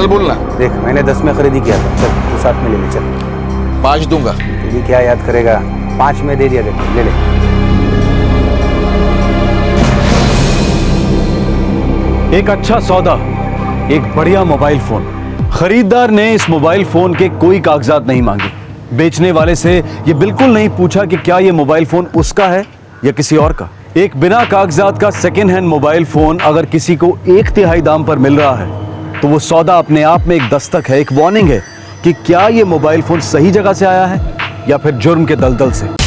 चल बोलना। देख मैंने 10 में खरीदी किया था, चल तू 7 में ले ले, चल। 5 दूंगा। तू भी क्या याद करेगा, 5 में दे दिया, देख ले ले। एक अच्छा सौदा, एक बढ़िया मोबाइल फोन। खरीदार ने इस मोबाइल फोन के कोई कागजात नहीं मांगे। बेचने वाले से ये बिल्कुल नहीं पूछा कि क्या ये मोबाइल फोन उसका है या किसी और का। एक बिना कागजात का सेकेंड हैंड मोबाइल फोन अगर किसी को 1/3 दाम पर मिल रहा है तो वो सौदा अपने आप में एक दस्तक है, एक वार्निंग है कि क्या ये मोबाइल फोन सही जगह से आया है या फिर जुर्म के दलदल से।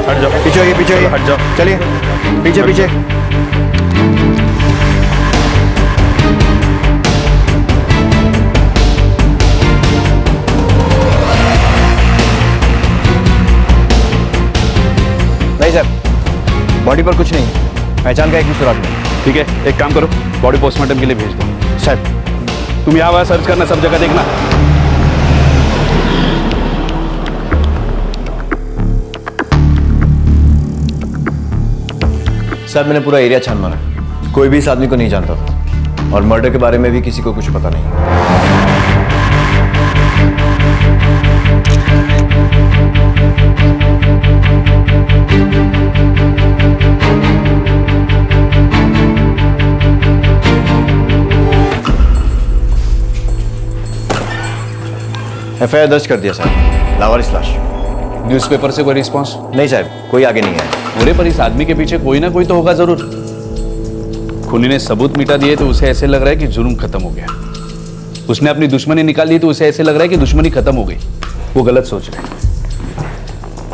हट जाओ, पीछे आइए, हट जाओ, चलिए पीछे पीछे। नहीं सर, बॉडी पर कुछ नहीं, पहचान का एक भी सुराग नहीं। ठीक है, एक काम करो, बॉडी पोस्टमार्टम के लिए भेज दो। सर तुम यहाँ वहाँ सर्च करना, सब जगह देखना। सर मैंने पूरा एरिया छान मारा, कोई भी इस आदमी को नहीं जानता था और मर्डर के बारे में भी किसी को कुछ पता नहीं। एफआईआर दर्ज कर दिया साहब, लावारिस लाश। न्यूज़पेपर से कोई रिस्पॉन्स? नहीं साहब, कोई आगे नहीं आया। बोले पर इस आदमी के पीछे कोई ना कोई तो होगा जरूर। खूनी ने सबूत मिटा दिए तो उसे ऐसे लग रहा है कि जुर्म खत्म हो गया। उसने अपनी दुश्मनी निकाल दी तो उसे ऐसे लग रहा है कि दुश्मनी खत्म हो गई। वो गलत सोच रहे हैं।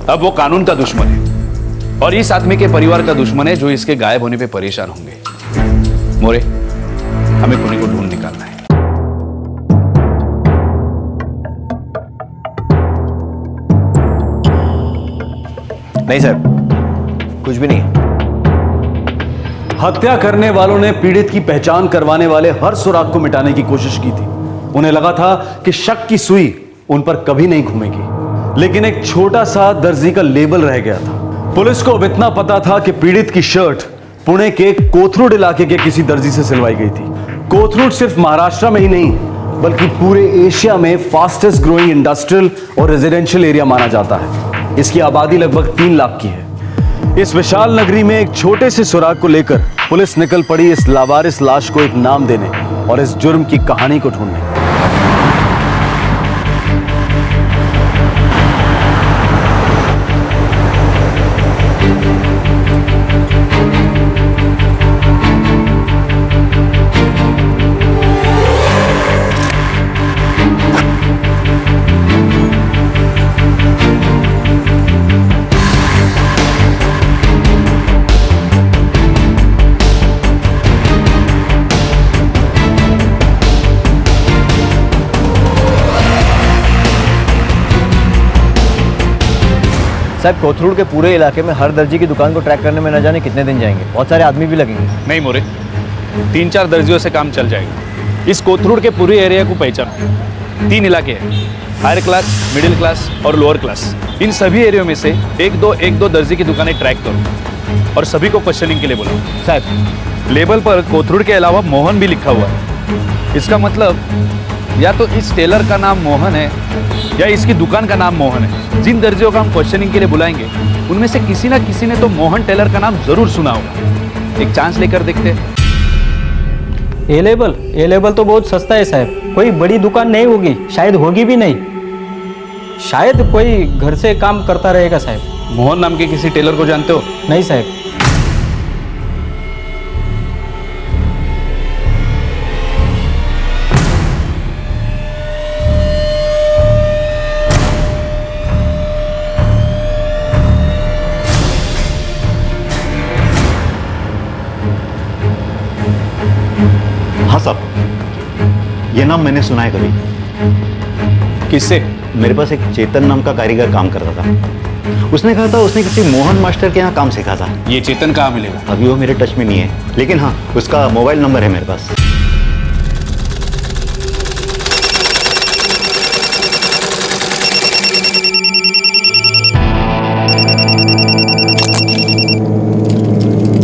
अब वो कानून का दुश्मन है और इस आदमी के परिवार का दुश्मन है जो इसके गायब होने पे परेशान होंगे। मोरे, हमें खूनी को ढूंढ निकालना है। नहीं साहब, कुछ भी नहीं है। हत्या करने वालों ने पीड़ित की पहचान करवाने वाले हर सुराग को मिटाने की कोशिश की थी। उन्हें लगा था कि शक की सुई उन पर कभी नहीं घूमेगी, लेकिन एक छोटा सा दर्जी का लेबल रह गया था। पुलिस को अब इतना पता था कि पीड़ित की शर्ट पुणे के कोथरूड इलाके के किसी दर्जी से सिलवाई गई थी। कोथरूड सिर्फ महाराष्ट्र में ही नहीं बल्कि पूरे एशिया में फास्टेस्ट ग्रोइंग इंडस्ट्रियल और रेजिडेंशियल एरिया माना जाता है। इसकी आबादी लगभग 3 लाख की है। इस विशाल नगरी में एक छोटे से सुराग को लेकर पुलिस निकल पड़ी इस लावारिस लाश को एक नाम देने और इस जुर्म की कहानी को ढूंढने। साहब कोथरूड के पूरे इलाके में हर दर्जी की दुकान को ट्रैक करने में न जाने कितने दिन जाएंगे, बहुत सारे आदमी भी लगेंगे। नहीं मोरे, 3-4 दर्जियों से काम चल जाएगा। इस कोथरूड के पूरे एरिया को पहचानो। 3 इलाके हैं, हायर क्लास, मिडिल क्लास और लोअर क्लास। इन सभी एरिया में से एक दो दर्जी की दुकानें ट्रैक करो और सभी को क्वेश्चनिंग के लिए बोलो। साहब लेबल पर कोथरूड के अलावा मोहन भी लिखा हुआ है। इसका मतलब या तो इस टेलर का नाम मोहन है या इसकी दुकान का नाम मोहन है। जिन दर्जियों का हम क्वेश्चनिंग के लिए बुलाएंगे उनमें से किसी ना किसी ने तो मोहन टेलर का नाम जरूर सुना होगा। एक चांस लेकर देखते हैं। ए लेबल तो बहुत सस्ता है साहब, कोई बड़ी दुकान नहीं होगी, शायद होगी भी नहीं, शायद कोई घर से काम करता रहेगा साहब। मोहन नाम के किसी टेलर को जानते हो? नहीं साहब। हाँ साहब, ये नाम मैंने सुना है कभी। किससे? मेरे पास एक चेतन नाम का कारीगर काम करता था। उसने कहा था उसने किसी मोहन मास्टर के यहाँ काम सीखा था। ये चेतन कहाँ मिलेगा? अभी वो मेरे टच में नहीं है, लेकिन हाँ उसका मोबाइल नंबर है मेरे पास।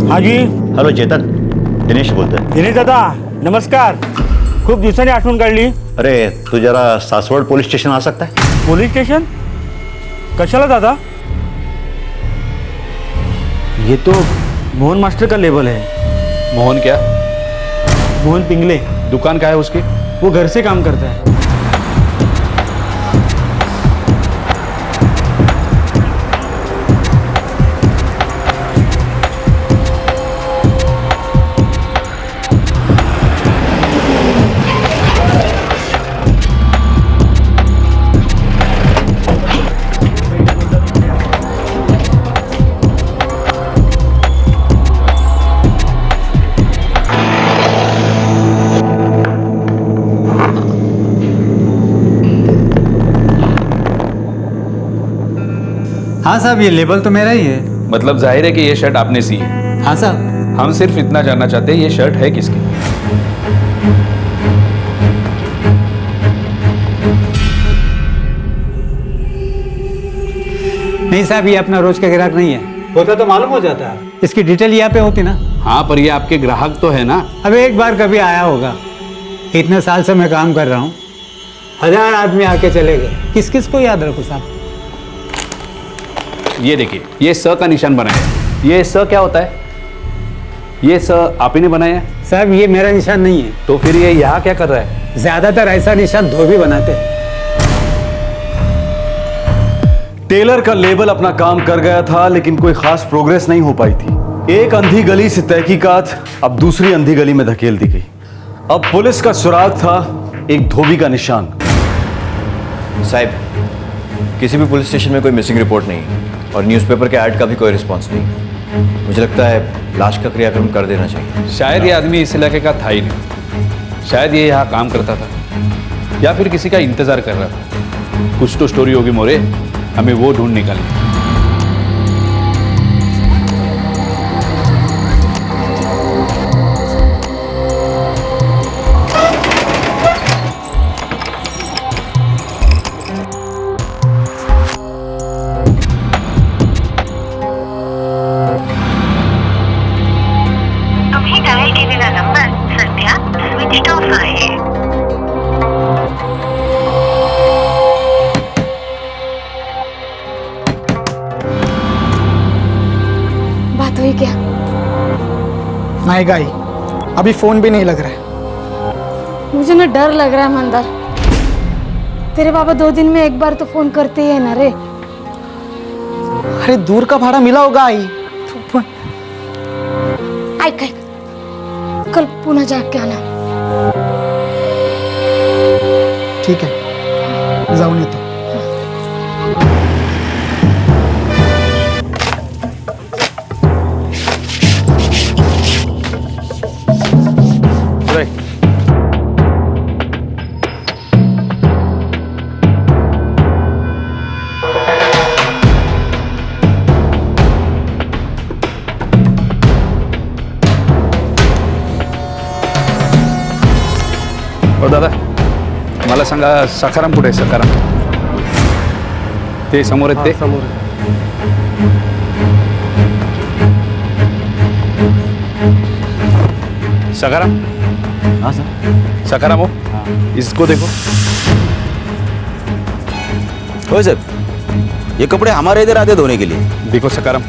हाँ जी. हॅलो चेतन, दिनेश बोलतोय. दिनेश दादा नमस्कार. खूप दिवसांनी आठवण काढली. अरे तू जरा सासवड पोलीस स्टेशन आ सकता है? पोलीस स्टेशन कशाला दादा? ये तो मोहन मास्टर का लेबल है. मोहन क्या? मोहन पिंगले. दुकान क्या है उसकी? वो घर से काम करता है. हाँ साहब, ये लेबल तो मेरा ही है। मतलब जाहिर है कि ये शर्ट आपने सी है। हाँ साहब। हम सिर्फ इतना जानना चाहते हैं, ये शर्ट है किसकी? नहीं साहब, ये अपना रोज का ग्राहक नहीं है। होता तो मालूम हो जाता है, इसकी डिटेल यहाँ पे होती ना। हाँ, पर ये आपके ग्राहक तो है ना? अब एक बार कभी आया होगा। इतने साल से मैं काम कर रहा हूँ, 1000 आदमी आके चले गए, किस किस को याद रखूँ साहब? ये देखिए, ये स का निशान बनाया है। ये स क्या होता है? ये स आप ही ने बनाया है? साहब ये मेरा निशान नहीं है। तो फिर ये यहाँ क्या कर रहा है? ज्यादातर ऐसा निशान धोबी बनाते हैं। टेलर का लेबल अपना काम कर गया था, लेकिन कोई खास प्रोग्रेस नहीं हो पाई थी। एक अंधी गली से तहकीकात अब दूसरी अंधी गली में धकेल दी गई। अब पुलिस का सुराग था एक धोबी का निशान। साहब, किसी भी पुलिस स्टेशन में कोई मिसिंग रिपोर्ट नहीं और न्यूज़पेपर के ऐड का भी कोई रिस्पांस नहीं। मुझे लगता है लाश का क्रियाक्रम कर देना चाहिए। शायद ये आदमी इस इलाके का था ही नहीं। शायद ये यहाँ काम करता था या फिर किसी का इंतजार कर रहा था। कुछ तो स्टोरी होगी मोरे, हमें वो ढूंढ निकालनी। तुम्ही डायल केलेला नंबर सध्या स्विच ऑफ आहे. बात हुई क्या? नहीं गाई, अभी फोन भी नहीं लग रहा है. मुझे ना डर लग रहा है मंदार. तेरे बाबा 2 दिन में एक बार तो फोन करते ही है ना रे. अरे दूर का भाड़ा मिला होगा आई. ऐक ऐक, कल पुन्हा जाके आना. ठीक आहे, जाऊन येतो. हो दादा, मला सांगा सखाराम कुठे आहे? सखाराम ते समोर आहेत ते? सखाराम? हाँ सर. सखाराम हो, इसको देखो. हो साहब, ये कपड़े हमारे इधर आते धोने के लिए। देखो सकारम,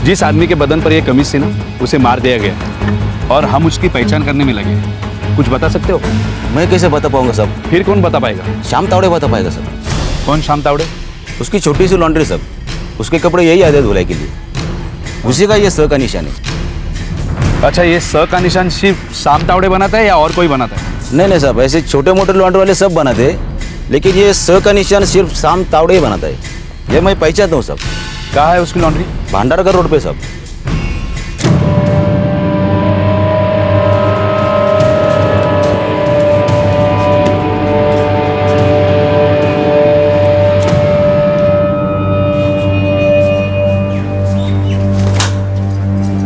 जिस आदमी के बदन पर यह कमीज थी ना, उसे मार दिया गया और हम उसकी पहचान करने में लगे। कुछ बता सकते हो? मैं कैसे बता पाऊंगा सब? फिर कौन बता पाएगा? श्याम तावड़े बता पाएगा सब। कौन श्याम तावड़े? उसकी छोटी सी लॉन्ड्री सब, उसके कपड़े यही आते धुलाई के लिए, उसी का ये स का निशान है। अच्छा, ये स का निशान सिर्फ श्याम तावड़े बनाता है या और कोई बनाता है? नहीं साहब, ऐसे छोटे मोटे लॉन्ड्री वाले सब बनाते हैं, लेकिन ये स का निशान सिर्फ श्याम तावड़े ही बनाता है। ये मैं पहचानता हूँ सब। कहाँ है उसकी लॉन्ड्री? भांडारकर रोड पे सब।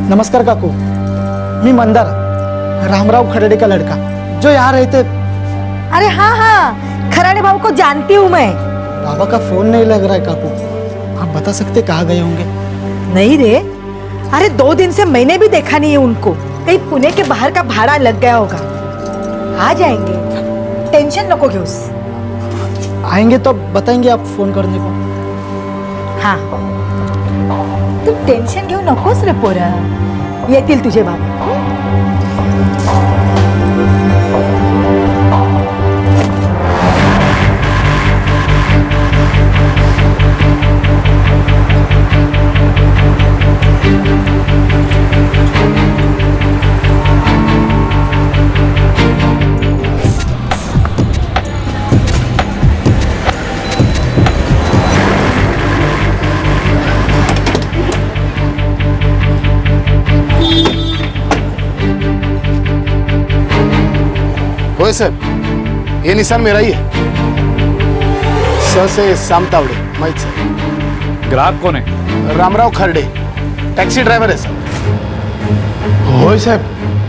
नमस्कार काकू, मी मंदार, रामराव खरड़े का लड़का जो यहाँ रहते। अरे हाँ हाँ, खराड़े भाव को जानती हूँ मैं। बाबा का फोन नहीं लग रहा है काकू, आप बता सकते कहाँ गए होंगे? नहीं रे, अरे 2 दिन से मैंने भी देखा नहीं है उनको। कहीं पुणे के बाहर का भाड़ा लग गया होगा। आ जाएंगे, टेंशन नको घेऊस। आएंगे तो बताएंगे आप फोन करने को। हाँ, तू टेंशन घेऊ नकोस रे पोरा, येतील तुझे बाबा। होय सर, ये निशान मेरा ही है। स से श्याम तावड़े, माहित सर। ग्राहक कौन है? रामराव खरडे, टैक्सी ड्राइवर है सर। होय साहब,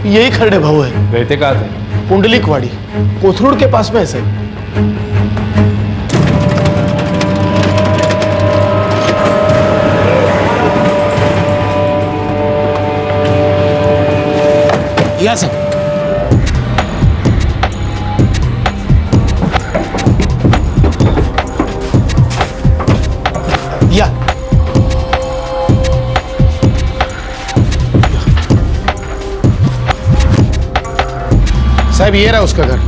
यही खरडे भाऊ है। रहते कहाँ थे? पुंडलिकवाड़ी, कोथरूड के पास में है सर। या सर। या साहब, ये रहा उसका घर।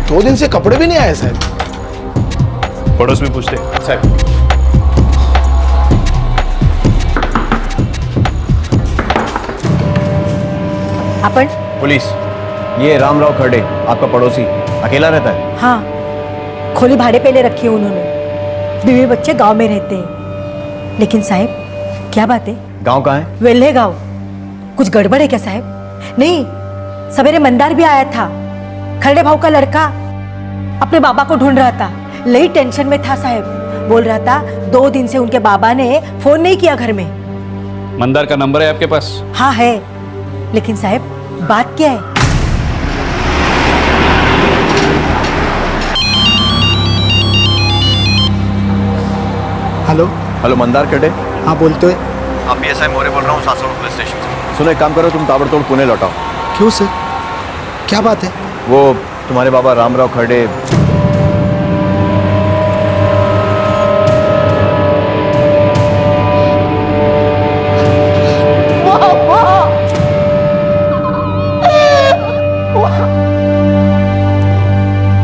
2 दिन से कपड़े भी नहीं आए साहब। पड़ोस में पूछते साहब। अपन पुलिस, ये रामराव खरडे आपका पड़ोसी अकेला रहता है? हाँ, खोली भाड़े पे ले रखी है उन्होंने। बीवी बच्चे गांव में रहते हैं। लेकिन साहब, क्या बात है? गांव कहाँ है? वेल्हे गांव। कुछ गड़बड़ है क्या साहब? नहीं, सवेरे मंदार भी आया था, खरडे भाव का लड़का। अपने बाबा को ढूंढ रहा था, लई टेंशन में था साहब। बोल रहा था 2 दिन से उनके बाबा ने फोन नहीं किया घर में। मंदार का नंबर है आपके पास? हाँ है, लेकिन साहब बात क्या है? हेलो। हेलो, मंदार खरडे? हाँ बोलते हैं। हाँ, PSI मोरे बोल रहा हूँ, सासवड़ पुलिस स्टेशन से। सुनो, एक काम करो, तुम ताबड़तोड़ पुणे लौटाओ। क्यों सर, क्या बात है? वो तुम्हारे बाबा रामराव खरडे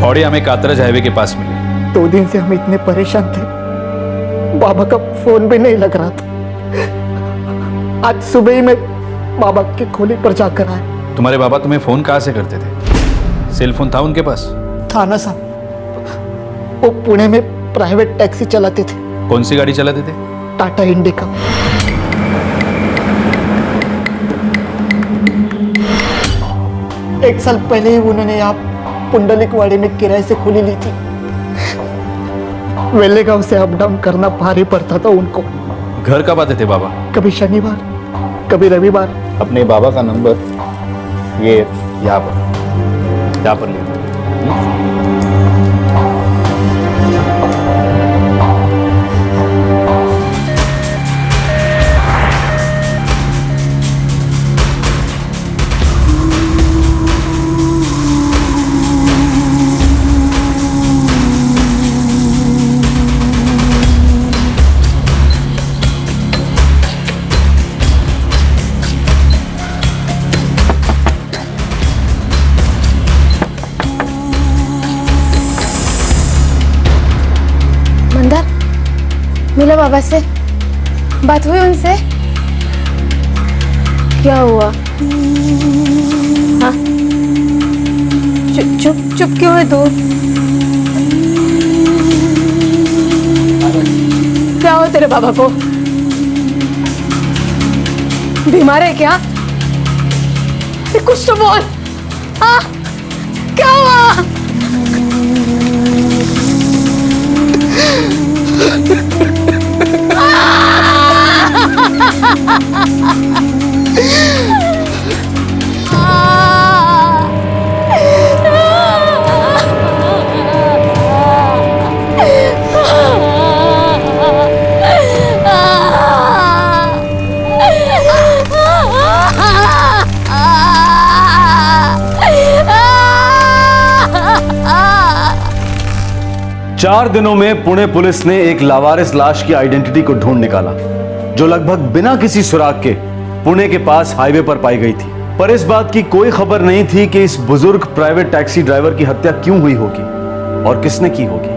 बॉडी हमें कातरज हाईवे के पास मिली। 2 दिन से हम इतने परेशान थे, बाबा का फोन भी नहीं लग रहा था। आज सुबह ही मैं बाबा की खोली पर जाकर आया। तुम्हारे बाबा तुम्हें फोन कहाँ से करते थे? सेल फोन था उनके पास? था ना साहब, वो पुणे में प्राइवेट टैक्सी चलाते थे। कौन सी गाड़ी चलाते थे? टाटा इंडिका। एक साल पहले ही उन्होंने यहाँ पुंडलिकवाड़ी में किराए से खोली ली थी। वेले गांव से अप डाउन करना भारी पड़ता था उनको। घर कब आते थे बाबा? कभी शनिवार, कभी रविवार। अपने बाबा का नंबर ये यहाँ पर ले। बाबा से? बात हुई उनसे? क्या हुआ? हाँ? चुप चुप क्यों है तू? क्या हो तेरे बाबा को? बीमार है क्या? कुछ तो बोल। हाँ? क्या हुआ? चार दिनों में पुणे पुलिस ने एक लावारिस लाश की आइडेंटिटी को ढूंढ निकाला, जो लगभग बिना किसी सुराग के पुणे के पास हाईवे पर पाई गई थी। पर इस बात की कोई खबर नहीं थी कि इस बुजुर्ग प्राइवेट टैक्सी ड्राइवर की हत्या क्यों हुई होगी और किसने की होगी।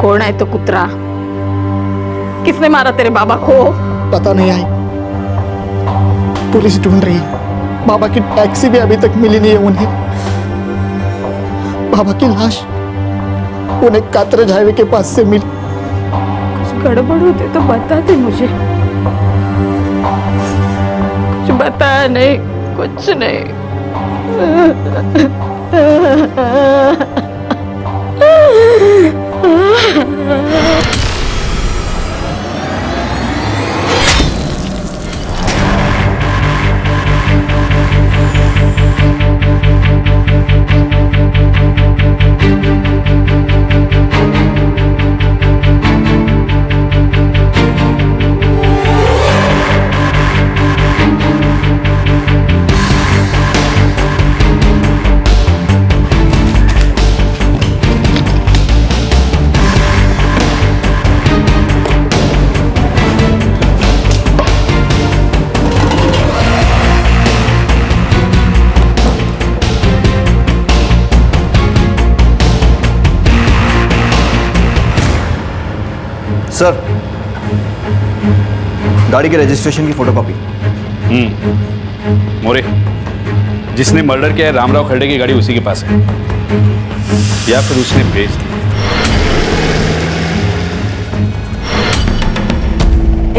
कौन है तो कुतरा? किसने मारा तेरे बाबा को? पता नहीं आई, पुलिस ढूंढ रही है। बाबा की टैक्सी भी अभी तक मिली नहीं है उन्हें। बाबा की लाश उन्हें कातरज हाईवे के पास से मिली। कुछ गड़बड़ होते तो बताते मुझे। कुछ बताया नहीं, कुछ नहीं। सर, गाड़ी के रजिस्ट्रेशन की फोटोकॉपी। मोरे, जिसने मर्डर किया है रामराव खरडे की गाड़ी उसी के पास है, या फिर उसने भेज दी।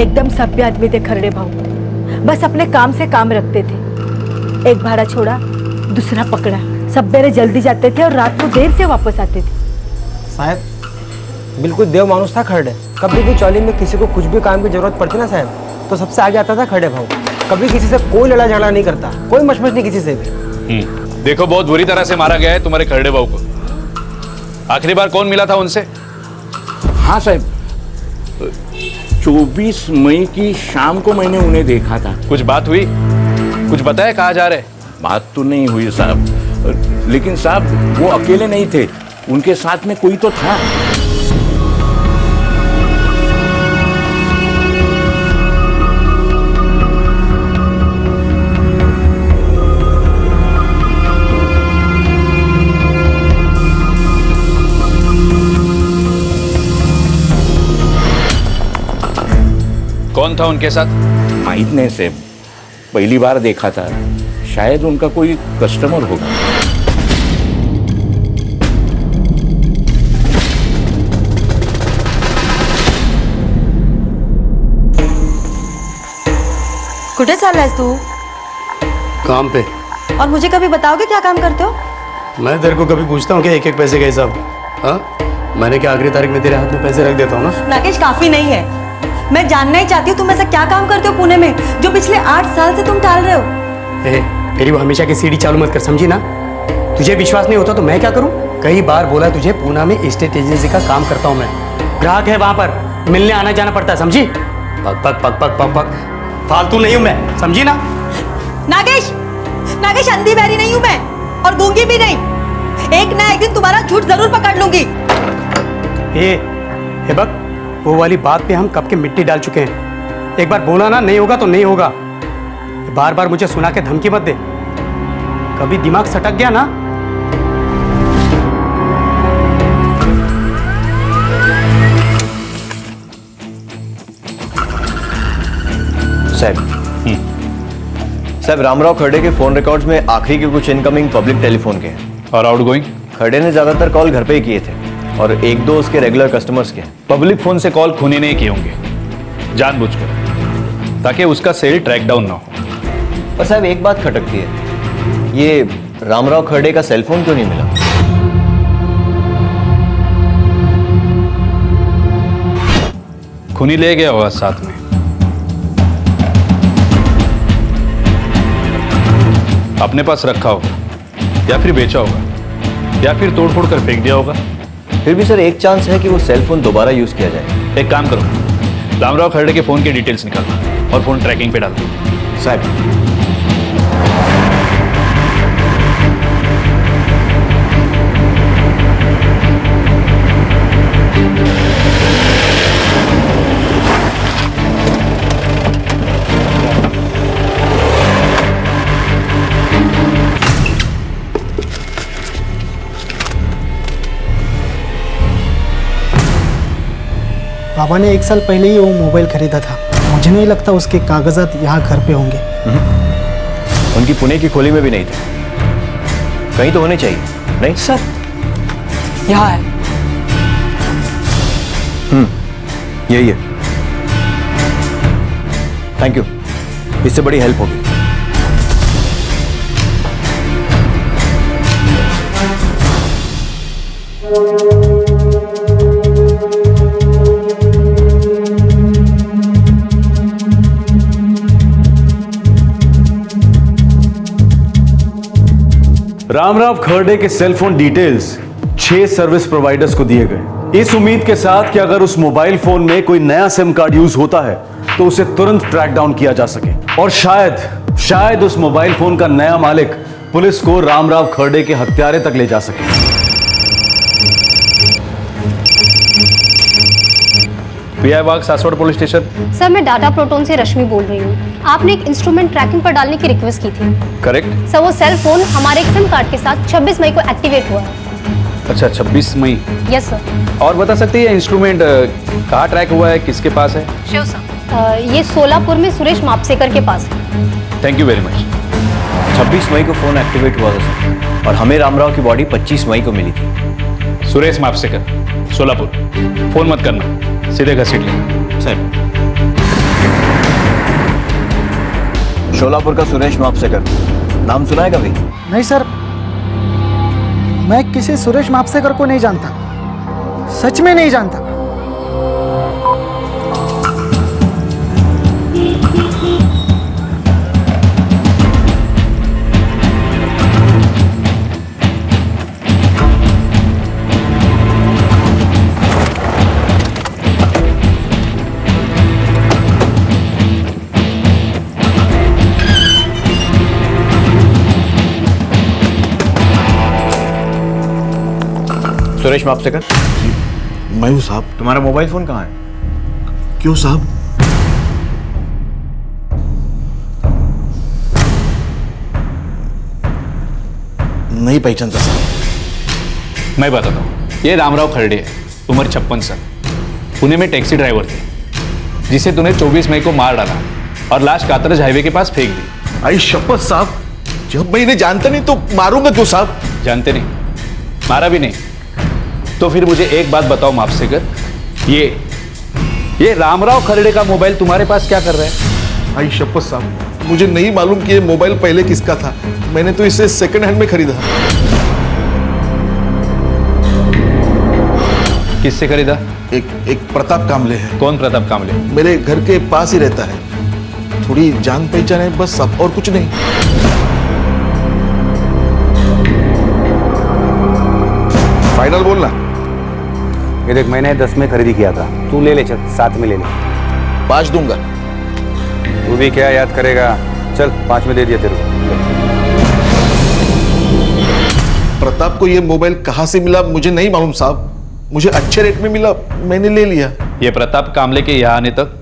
एकदम सभ्य आदमी थे खरडे भाऊ, बस अपने काम से काम रखते थे। एक भाड़ा छोड़ा, दूसरा पकड़ा। सवेरे जल्दी जाते थे और रात को देर से वापस आते थे। साहब बिल्कुल देव मानुस था खरडे। कभी भी चौली में किसी को कुछ भी काम की जरूरत पड़ती ना साहब, तो सबसे आगे आता था खरडे भाऊ। कभी किसी से कोई लड़ा झगड़ा नहीं करता, कोई मशमश नहीं किसी से भी। देखो, बहुत बुरी तरह से मारा गया है तुम्हारे खरडे भाऊ को। आखिरी बार कौन मिला था उनसे? हाँ साहब, 24 मई की शाम को मैंने उन्हें देखा था। कुछ बात हुई? कुछ बताया कहाँ जा रहे? बात तो नहीं हुई साहब, लेकिन साहब वो अकेले नहीं थे, उनके साथ में कोई तो था। कौन था उनके साथ? माहित नहीं साहब, पहली बार देखा था। शायद उनका कोई कस्टमर होगा। कुठे चाललायस तू? काम पे। और मुझे कभी बताओगे क्या काम करते हो? मैं तेरे को कभी पूछता हूँ कि एक एक पैसे का हिसाब? हाँ, मैंने क्या आखिरी तारीख में तेरे हाथ में पैसे रख देता हूँ ना। नागेश, काफी नहीं है। मैं जानना ही चाहती हूँ तुम ऐसा क्या काम करते हो पुणे में जो पिछले 8 साल से तुम टाल रहे हो। तेरी वो हमेशा की सीढ़ी चालू मत कर, समझी ना? तुझे विश्वास नहीं होता तो मैं क्या करूँ? कई बार बोला तुझे, पूना में एस्टेट एजेंसी का काम करता हूँ मैं। ग्राहक है वहां पर, मिलने आना जाना पड़ता है, समझी? पक पक पक पक पक पक, फालतू नहीं हूँ मैं, समझी ना? नागेश, नागेश अंधी बहरी नहीं हूँ मैं, और गूंगी भी नहीं। एक ना एक दिन तुम्हारा झूठ जरूर पकड़ लूंगी। हे बक, वो वाली बात पे हम कब के मिट्टी डाल चुके हैं। एक बार बोला ना, नहीं होगा तो नहीं होगा। बार बार मुझे सुना के धमकी मत दे। कभी दिमाग सटक गया ना, साहब रामराव खर्डे के फोन रिकॉर्ड्स में आखिरी के कुछ इनकमिंग पब्लिक टेलीफोन के हैं। और आउटगोइंग? खर्डे ने ज्यादातर कॉल घर पे ही किए थे और एक दो उसके रेगुलर कस्टमर्स के हैं। पब्लिक फोन से कॉल खूनी नहीं किए होंगे जानबूझकर, ताकि उसका सेल ट्रैक डाउन ना हो। पर साहब एक बात खटकती है, ये रामराव खर्डे का सेलफोन क्यों नहीं मिला? खूनी ले गया होगा साथ में। अपने पास रखा होगा या फिर बेचा होगा या फिर तोड़ फोड़ कर फेंक दिया होगा। फिर भी सर एक चांस है कि वो सेलफोन दोबारा यूज किया जाए। एक काम करो, रामराव खर्डे के फोन के डिटेल्स निकालो और फोन ट्रैकिंग पे डाल दो। साहब बाबा ने 1 साल पहले ही वो मोबाइल खरीदा था। मुझे नहीं लगता उसके कागजात यहाँ घर पे होंगे। उनकी पुणे की खोली में भी नहीं थे। कहीं तो होने चाहिए, नहीं? सर यहाँ है। यही है। थैंक यू, इससे बड़ी हेल्प होगी। रामराव खर्डे के सेलफोन डिटेल्स 6 सर्विस प्रोवाइडर्स को दिए गए, इस उम्मीद के साथ कि अगर उस मोबाइल फोन में कोई नया सिम कार्ड यूज होता है तो उसे तुरंत ट्रैक डाउन किया जा सके और शायद उस मोबाइल फोन का नया मालिक पुलिस को रामराव खर्डे के हत्यारे तक ले जा सके। पीआई बाग सासवड़ पुलिस स्टेशन। सर मैं डाटा प्रोटोन से रश्मि बोल रही हूँ। आपने एक इंस्ट्रूमेंट ट्रैकिंग पर डालने की रिक्वेस्ट की थी। करेक्ट। सर वो सेल फोन हमारे एक सिम कार्ड के साथ 26 मई को एक्टिवेट हुआ है। अच्छा 26 मई। Yes sir. और बता सकते हैं इंस्ट्रूमेंट कहाँ ट्रैक हुआ है, किसके पास है? Sure sir. ये सोलापुर में सुरेश मापसेकर के पास है। Thank you very much. 26 मई को फोन एक्टिवेट हुआ था सर और हमें रामराव की बॉडी 25 मई को मिली थी। सुरेश मापसेकर, सोलापुर। फोन मत करना, सीधे घसीट लेना। सर सोलापुर का सुरेश मापसेकर नाम सुना है कभी? नहीं सर, मैं किसी सुरेश मापसेकर को नहीं जानता, सच में नहीं जानता। सुरेश मापसेकर? मैं हूँ साहब। तुम्हारा मोबाइल फोन कहाँ है? क्यों साहब? नहीं पहचानता साहब। मैं बताता हूँ, ये रामराव खर्डे है, उम्र 56 साल, पुणे में टैक्सी ड्राइवर थे, जिसे तूने 24 मई को मार डाला और लाश कातरज हाईवे के पास फेंक दी। आई शपथ साहब, जब मैं इन्हें जानता नहीं तो मारूंगा क्यों साहब? जानते नहीं, मारा भी नहीं, तो फिर मुझे एक बात बताओ मापसेकर, ये रामराव खर्डे का मोबाइल तुम्हारे पास क्या कर रहा है? आई शपथ साहब, मुझे नहीं मालूम कि ये मोबाइल पहले किसका था। मैंने तो इसे सेकंड हैंड में खरीदा। किससे खरीदा? एक प्रताप कामले है। कौन प्रताप कामले? मेरे घर के पास ही रहता है, थोड़ी जान पहचान है बस, सब और कुछ नहीं। फाइनल बोलना। ये देख, मैंने 10 में खरीदी किया था, तू ले ले, चल 7 में ले ले। 5 दूंगा। तू भी क्या याद करेगा, चल 5 में दे दिया तेरे को। प्रताप को ये मोबाइल कहां से मिला मुझे नहीं मालूम साहब, मुझे अच्छे रेट में मिला, मैंने ले लिया। ये प्रताप कामले के यहाँ आने तक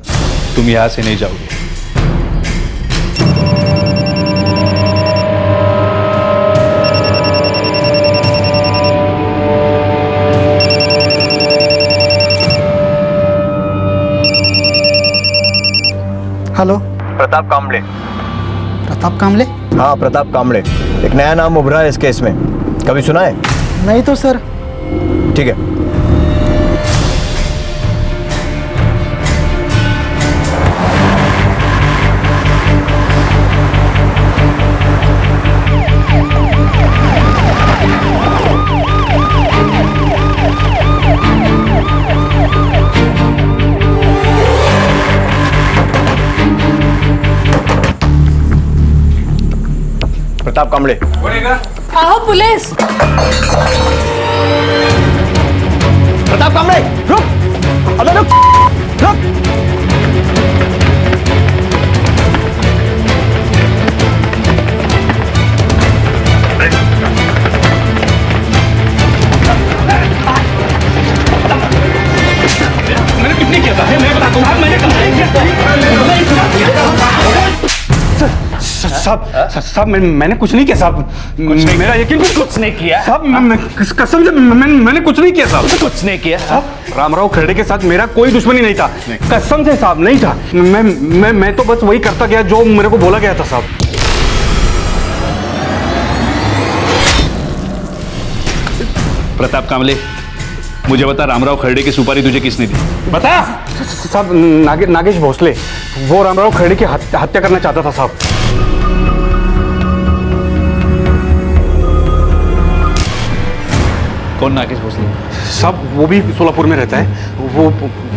तुम यहाँ से नहीं जाओगे। हेलो प्रताप कांबळे। प्रताप कामले? हाँ, प्रताप कांबळे। एक नया नाम उभरा है इस केस में, कभी सुना है? नहीं तो सर। ठीक है। प्रताप कांबळे। आओ पुलिस। प्रताप कांबळे, रुक! अबे रुक! रुक! मैंने कितने किया था? मैं बताता हूँ, मैंने साहब मैंने कुछ नहीं किया साहब। मेरा यकीन कुछ नहीं किया साहब। कसम से मैंने कुछ नहीं किया साहब। कुछ नहीं किया साहब। रामराव खरड़े के साथ मेरा कोई दुश्मनी नहीं था, कसम से साहब नहीं था। मैं तो बस वही करता गया जो मेरे को बोला गया था साहब। प्रताप कांबळे, मुझे बता, रामराव खरड़े की सुपारी तुझे किसने दी? बता। साहब नागेश भोसले, वो रामराव खरड़े की हत्या करना चाहता था साहब। कौन नागेश भोसले? साहब वो भी सोलापुर में रहता है, वो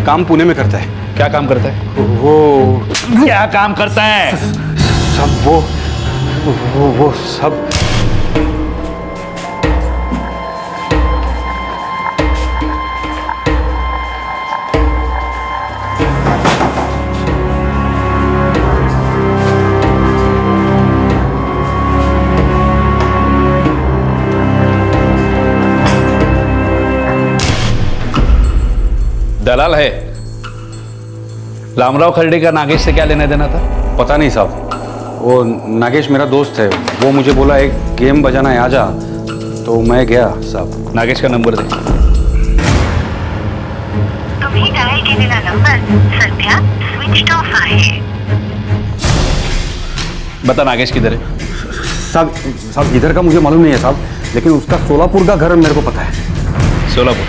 काम पुणे में करता है। क्या काम करता है? वो क्या काम करता है? सब वो सब दलाल है। रामराव खरड़े का नागेश से क्या लेना देना था? पता नहीं साहब, वो नागेश मेरा दोस्त है, वो मुझे बोला एक गेम बजाना है, आजा, तो मैं गया साहब। नागेश का नंबर दे। तुम्ही डायल केलेला नंबर सध्या स्विच ऑफ आहे। बता नागेश किधर है? साहब इधर का मुझे मालूम नहीं है साहब, लेकिन उसका सोलापुर का घर मेरे को पता है। सोलापुर?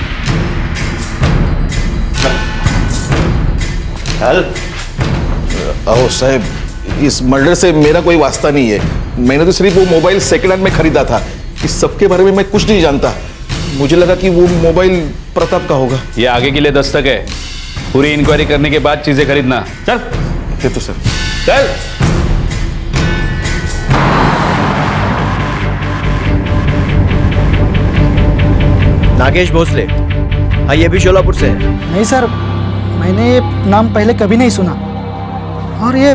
चल। अहो साहब, इस मर्डर से मेरा कोई वास्ता नहीं है। मैंने तो सिर्फ वो मोबाइल सेकंड हैंड में खरीदा था। इस सब के बारे में मैं कुछ नहीं जानता। मुझे लगा कि वो मोबाइल प्रताप का होगा। ये आगे के लिए दस्तक है, पूरी इंक्वायरी करने के बाद चीजें खरीदना। चल। ये तो सर। चल। नागेश भोसले, हाँ ये भी शोलापुर से है। नहीं सर, मैंने ये नाम पहले कभी नहीं सुना। और ये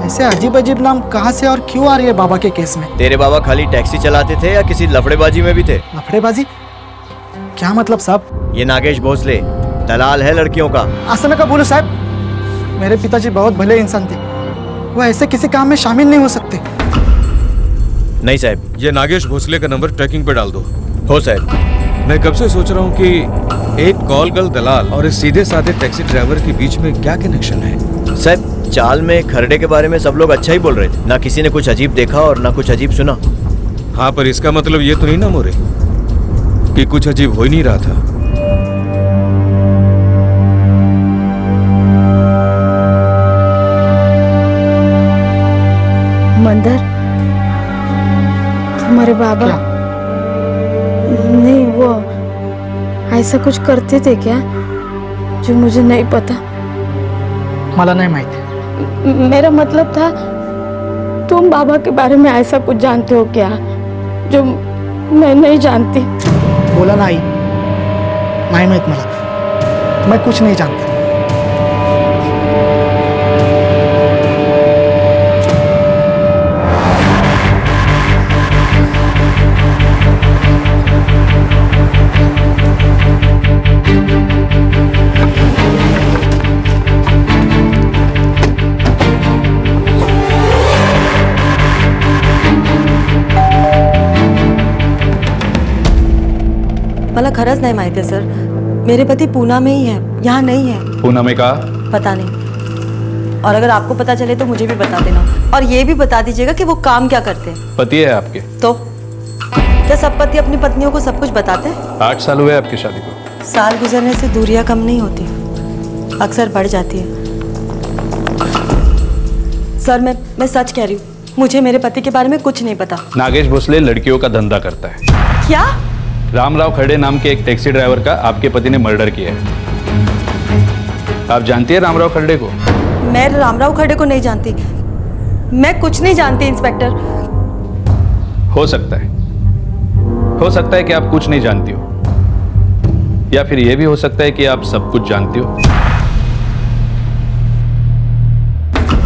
ऐसे अजीब अजीब नाम कहाँ से और क्यों आ रही है बाबा के केस में? तेरे बाबा खाली टैक्सी चलाते थे या किसी लफड़ेबाजी में भी थे? लफड़ेबाजी? क्या मतलब साहब? ये नागेश भोसले दलाल है लड़कियों का। ऐसा मैं कब बोलूं साहब? मेरे पिताजी बहुत भले इंसान थे, वो ऐसे किसी काम में शामिल नहीं हो सकते। नहीं साहब। ये नागेश भोसले का नंबर ट्रैकिंग पे डाल दो। हो साहब। मैं कब से सोच रहा हूँ कि एक कॉल गर्ल दलाल और इस सीधे साधे टैक्सी ड्राइवर के बीच में क्या कनेक्शन है। साहब चाल में खरड़े के बारे में सब लोग अच्छा ही बोल रहे थे, ना किसी ने कुछ अजीब देखा और ना कुछ अजीब सुना। हाँ, पर इसका मतलब ये तो नहीं ना मोरे कि कुछ अजीब हो ही नहीं रहा था। मंदर, तुम्हारे बाबा नहीं वो ऐसा कुछ करते थे क्या जो मुझे नहीं पता? मला नहीं माहिती। मेरा मतलब था तुम बाबा के बारे में ऐसा कुछ जानते हो क्या जो मैं नहीं जानती? बोला ना आई, नहीं माहित मला, मैं कुछ नहीं जानता। मला खरंच नाही माहिती आहे सर, मेरे पति पूना में ही है, यहाँ नहीं है। पूना में कहा? पता नहीं। और अगर आपको पता चले तो मुझे भी बता देना, और ये भी बता दीजिएगा कि वो काम क्या करते हैं। पति है आपके? तो क्या सब पति अपनी पत्नियों को सब कुछ बताते हैं? 8 साल हुए आपकी शादी को। साल गुजरने से दूरियां कम नहीं होती, अक्सर बढ़ जाती है। सर मैं सच कह रही हूँ, मुझे मेरे पति के बारे में कुछ नहीं पता। नागेश भोसले लड़कियों का धंधा करता है। क्या? रामराव खड़े नाम के एक टैक्सी ड्राइवर का आपके पति ने मर्डर किया है। आप जानती है रामराव खड़े को? मैं रामराव खड़े को नहीं जानती, मैं कुछ नहीं जानती इंस्पेक्टर। हो सकता है कि आप कुछ नहीं जानती हो, या फिर यह भी हो सकता है कि आप सब कुछ जानती हो।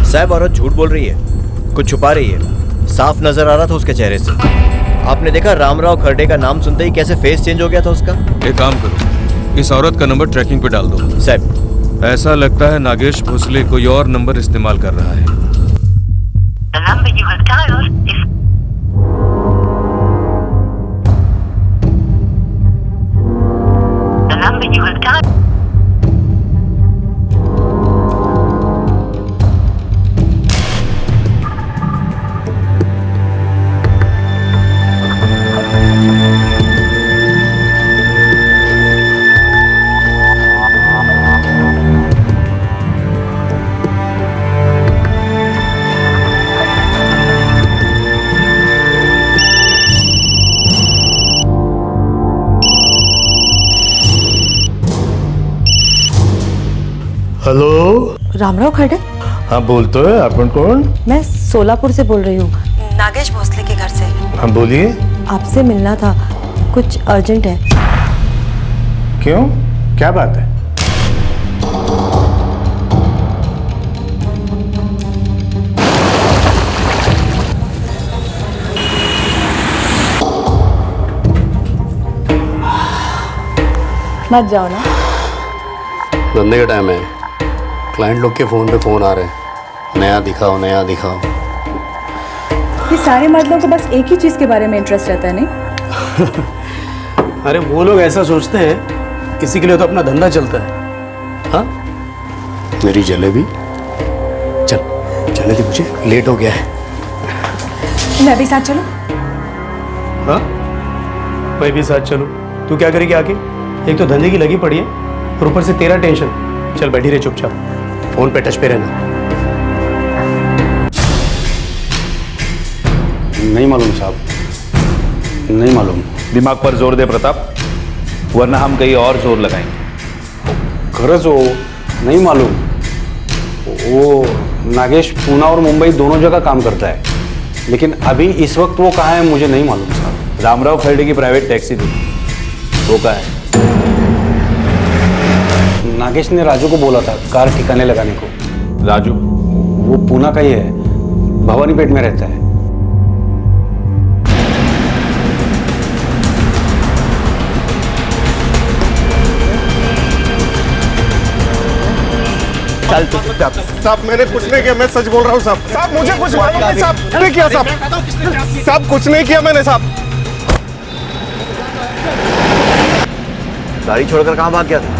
साहब औरत झूठ बोल रही है, कुछ छुपा रही है, साफ नजर आ रहा था उसके चेहरे से। आपने देखा रामराव खड़े का नाम सुनते ही कैसे फेस चेंज हो गया था उसका। एक काम करो, इस औरत का नंबर ट्रैकिंग पे डाल दो। साहब ऐसा लगता है नागेश भोसले कोई और नंबर इस्तेमाल कर रहा है। हेलो, रामराव खड़े? हाँ बोलते हैं, आप कौन? मैं सोलापुर से बोल रही हूँ, नागेश भोसले के घर से। हाँ बोलिए। आपसे मिलना था, कुछ अर्जेंट है। क्यों, क्या बात है? मत जाओ ना। धंधे का टाइम है, क्लाइंट लोग के फोन पे फोन आ रहे हैं, नया दिखाओ नया दिखाओ। ये सारे मर्दों को बस एक ही चीज के बारे में इंटरेस्ट रहता है, नहीं? अरे वो लोग ऐसा सोचते हैं, इसी के लिए तो अपना धंधा चलता है। हाँ मेरी जलेबी, चल चलने दे मुझे, लेट हो गया है। मैं भी साथ चलूं? हाँ मैं भी साथ चलूं? तू क्या करेगी आके? एक तो धंधे की लगी पड़ी है और ऊपर से तेरा टेंशन। चल बैठी रहे चुपचाप, फोन पे टच पे रहना। नहीं मालूम साहब, नहीं मालूम। दिमाग पर जोर दे प्रताप, वरना हम कहीं और जोर लगाएंगे। खरंच हो, नहीं मालूम। वो नागेश पूना और मुंबई दोनों जगह काम करता है, लेकिन अभी इस वक्त वो कहाँ है मुझे नहीं मालूम साहब। रामराव खड़े की प्राइवेट टैक्सी थी, वो कहाँ है? नागेश ने राजू को बोला था कार ठिकाने लगाने को। राजू? वो पूना का ही है, भवानीपेट में रहता है। चल साहब, मैंने कुछ नहीं किया, मैं सच बोल रहा हूँ साहब। साहब मुझे कुछ मालूम नहीं साहब, नहीं किया साहब। साहब कुछ नहीं किया मैंने साहब। गाड़ी छोड़कर कहाँ भाग गया था?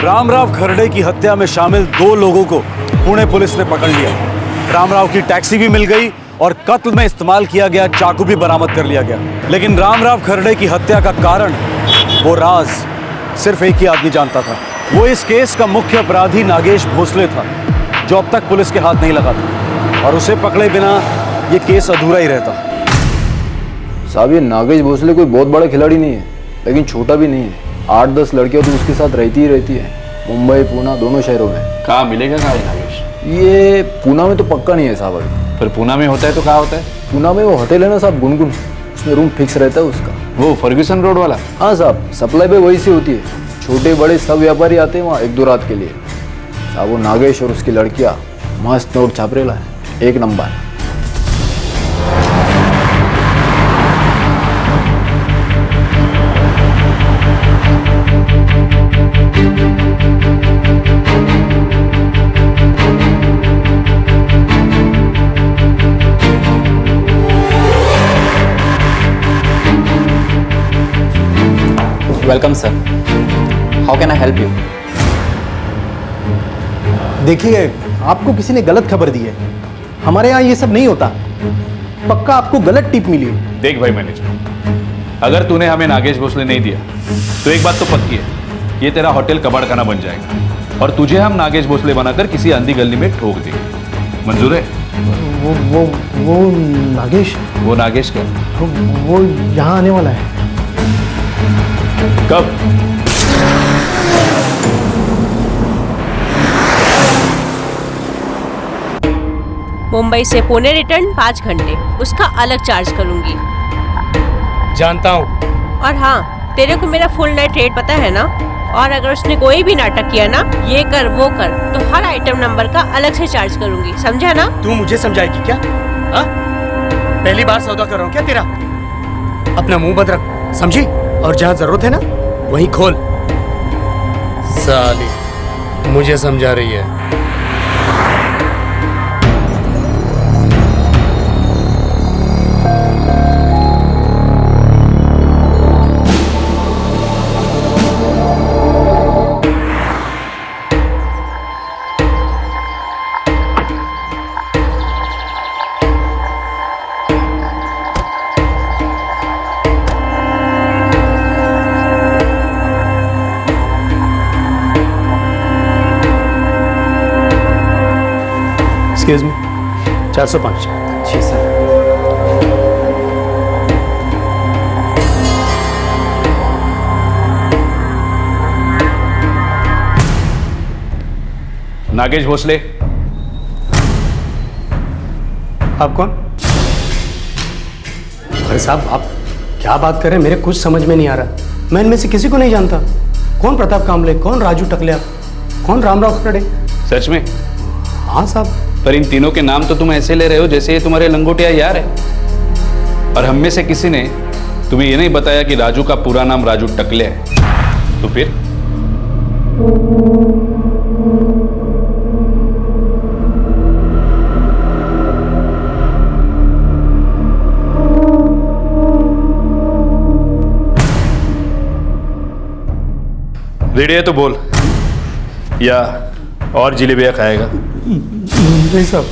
रामराव खरड़े की हत्या में शामिल 2 लोगों को पुणे पुलिस ने पकड़ लिया। रामराव की टैक्सी भी मिल गई और कत्ल में इस्तेमाल किया गया चाकू भी बरामद कर लिया गया। लेकिन रामराव खरड़े की हत्या का कारण, वो राज सिर्फ एक ही आदमी जानता था। वो इस केस का मुख्य अपराधी नागेश भोसले था, जो अब तक पुलिस के हाथ नहीं लगा था, और उसे पकड़े बिना ये केस अधूरा ही रहता। साहब ये नागेश भोसले कोई बहुत बड़ा खिलाड़ी नहीं है, लेकिन छोटा भी नहीं है। 8-10 लड़कियां तो उसके साथ रहती ही रहती है, मुंबई पूना दोनों शहरों में। कहाँ मिलेगा कहाँ नागेश? ये पूना में तो पक्का नहीं है साहब अभी। फिर पूना में होता है तो कहाँ होता है? पूना में वो होटल है ना साहब, गुनगुन, उसमें रूम फिक्स रहता है उसका। वो फर्ग्यूसन रोड वाला? हाँ साहब, सप्लाई पे वही से होती है। छोटे बड़े सब व्यापारी आते हैं वहाँ 1-2 रात के लिए। साहब वो नागेश और उसकी लड़कियाँ मस्त नोट छाप रेला है, 1 number. Welcome sir, how can I help you? देखिए, आपको किसी ने गलत खबर दी है। हमारे यहाँ ये सब नहीं होता। पक्का आपको गलत टिप मिली है। देख भाई मैनेजर, अगर तूने हमें नागेश भोसले नहीं दिया तो एक बात तो पक्की है, ये तेरा होटल कबाड़ खाना बन जाएगा और तुझे हम नागेश भोसले बनाकर किसी अंधी गली में ठोक देंगे। मंजूर है? वो नागेश? वो नागेश क्या? वो यहाँ आने वाला है। कब? मुंबई से पुणे रिटर्न 5 घंटे, उसका अलग चार्ज करूंगी। जानता हूँ। और हाँ, तेरे को मेरा फुल नाइट रेट पता है ना? और अगर उसने कोई भी नाटक किया ना, ये कर वो कर, तो हर आइटम नंबर का अलग से चार्ज करूंगी, समझा ना? तू मुझे समझाएगी क्या? हाँ? पहली बार सौदा कर रहा हूँ क्या तेरा? अपना मुंह बंद रख, समझी? और जहाँ जरूरत है ना, वहीं खोल। साली मुझे समझा रही है। Excuse me, 405। जी सर। नागेश भोसले। आप कौन? अरे साहब, आप क्या बात कर रहे हैं? मेरे कुछ समझ में नहीं आ रहा। मैं इनमें से किसी को नहीं जानता। कौन प्रताप कामले, कौन राजू टकलिया, कौन रामराव खड़े? सच में? हाँ साहब। पर इन तीनों के नाम तो तुम ऐसे ले रहे हो जैसे ये तुम्हारे लंगोटिया यार है। और हम में से किसी ने तुम्हें ये नहीं बताया कि राजू का पूरा नाम राजू टकले है। तो फिर रेडी है तो बोल, या और जिलेबियाँ खाएगा? नहीं साहब,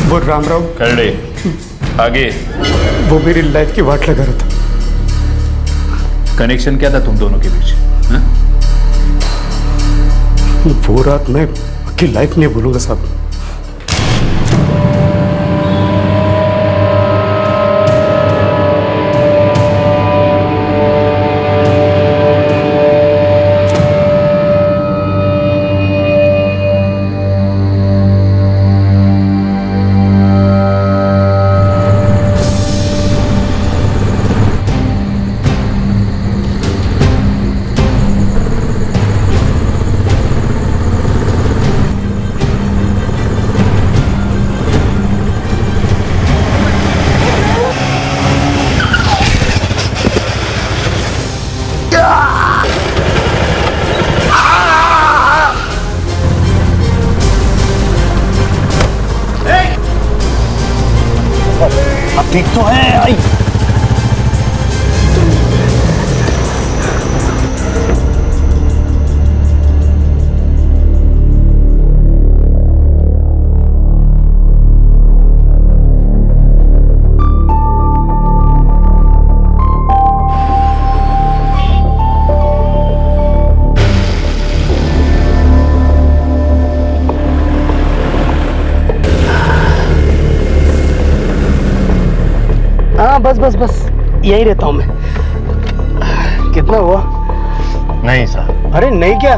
वो रामराव कर ले आगे। वो मेरी लाइफ की वाट लगा रहा था। कनेक्शन क्या था तुम दोनों के बीच? हा? वो रात मैं आपकी लाइफ नहीं भूलूंगा साहब। ठीक तो है। आई हाँ बस यही रहता हूँ मैं। कितना हुआ? नहीं साहब। अरे नहीं क्या,